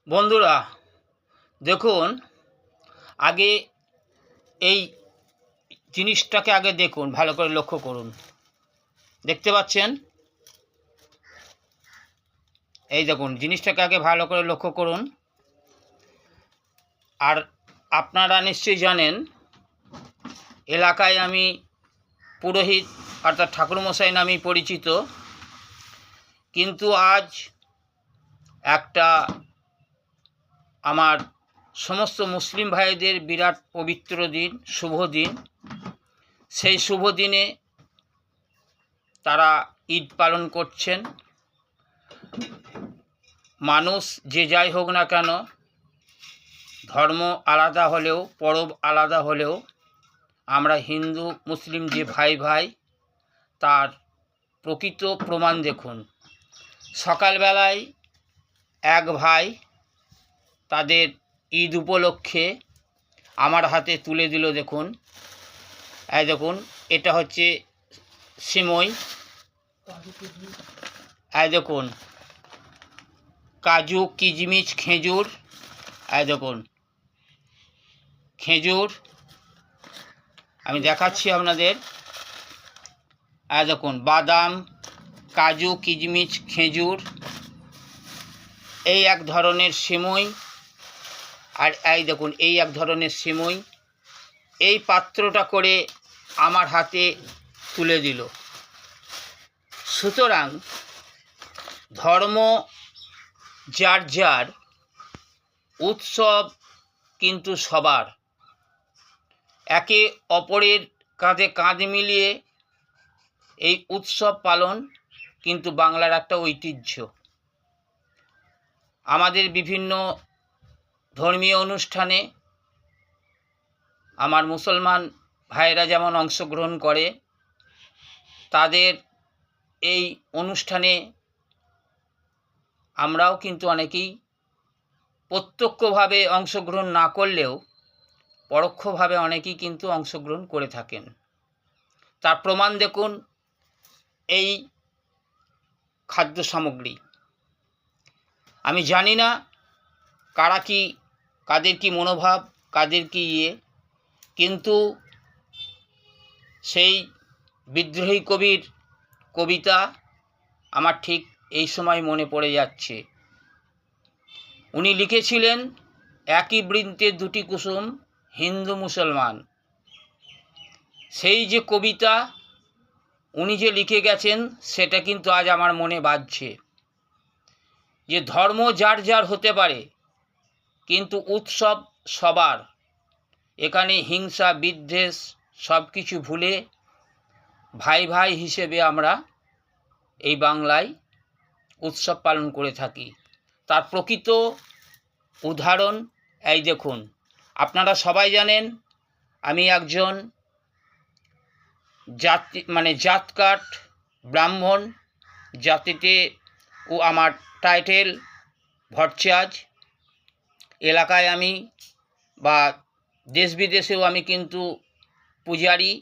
বন্ধুরা দেখুন, আগে এই জিনিসটাকে আগে দেখুন, ভালো করে লক্ষ্য করুন। দেখতে পাচ্ছেন? এই দেখুন, জিনিসটাকে আগে ভালো করে লক্ষ্য করুন। আর আপনারা নিশ্চয়ই জানেন, এলাকায় আমি পুরোহিত অর্থাৎ ঠাকুরমশাই নামেই পরিচিত। কিন্তু আজ একটা আমার সমস্ত মুসলিম ভাইদের বিরাট পবিত্র দিন, শুভ দিন। সেই শুভ দিনে তারা ঈদ পালন করছেন। মানুষ যে যাই হোক না কেন, ধর্ম আলাদা হলেও, পরব আলাদা হলেও, আমরা হিন্দু মুসলিম যে ভাই ভাই, তার প্রকৃত প্রমাণ দেখুন। সকালবেলায় এক ভাই তাদের ঈদ উপলক্ষে আমার হাতে তুলে দিল। দেখুন, এই দেখুন, এটা হচ্ছে সিমই। এই দেখুন, কাজু, কিশমিশ, খেজুর। এই দেখুন, খেজুর আমি দেখাচ্ছি আপনাদের। এই দেখুন, বাদাম, কাজু, কিশমিশ, খেজুর, এই এক ধরনের সিমই। আর এই দেখুন, এই এক ধরনের সিমই এই পাত্রটা করে আমার হাতে তুলে দিল। সুতরাং ধর্ম যার যার, উৎসব কিন্তু সবার। একে অপরের কাঁধে কাঁধ মিলিয়ে এই উৎসব পালন কিন্তু বাংলার একটা ঐতিহ্য। আমাদের বিভিন্ন ধর্মীয় অনুষ্ঠানে আমার মুসলমান ভাইয়েরা যেমন অংশগ্রহণ করে, তাদের এই অনুষ্ঠানে আমরাও কিন্তু অনেকেই প্রত্যক্ষভাবে অংশগ্রহণ না করলেও পরোক্ষভাবে অনেকেই কিন্তু অংশগ্রহণ করে থাকেন। তার প্রমাণ দেখুন, এই খাদ্য সামগ্রী। আমি জানি না কারা কি, কাদের কি মনোভাব, কাদের কি কিন্তু সেই বিদ্রোহী কবির কবিতা আমার ঠিক এই সময় মনে পড়ে যাচ্ছে। উনি লিখেছিলেন, একই বৃন্তে দুটি কুসুম, হিন্দু মুসলমান। সেই যে কবিতা উনি যে লিখে গেছেন, সেটা কিন্তু আজ আমার মনে বাজছে যে ধর্ম যার যার হতে পারে, কিন্তু উৎসব সবার। এখানে হিংসা বিদ্বেষ সব কিছু ভুলে ভাই ভাই হিসেবে আমরা এই বাংলায় উৎসব পালন করে থাকি। তার প্রকৃত উদাহরণ এই দেখুন। আপনারা সবাই জানেন আমি একজন জাতকাট ব্রাহ্মণ জাতিতে, ও আমার টাইটেল ভট্টাচার্য। এলাকায় আমি বা দেশ বিদেশেও আমি কিন্তু পূজারি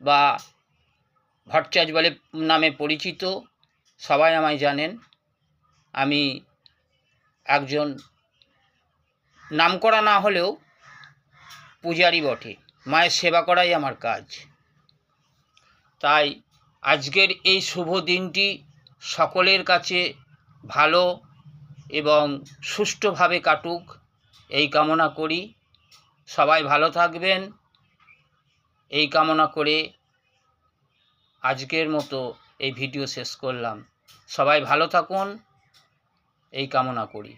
বা ভট্টাচার্য বলে নামে পরিচিত। সবাই আমায় জানেন। আমি একজন নামকরা না হলেও পূজারি বটে। মায়ের সেবা করাই আমার কাজ। তাই আজকের এই শুভ দিনটি সকলের কাছে ভালো এবং সুষ্ঠুভাবে কাটুক এই কামনা করি। সবাই ভালো থাকবেন এই কামনা করে আজকের মতো এই ভিডিও শেষ করলাম। সবাই ভালো থাকুন এই কামনা করি।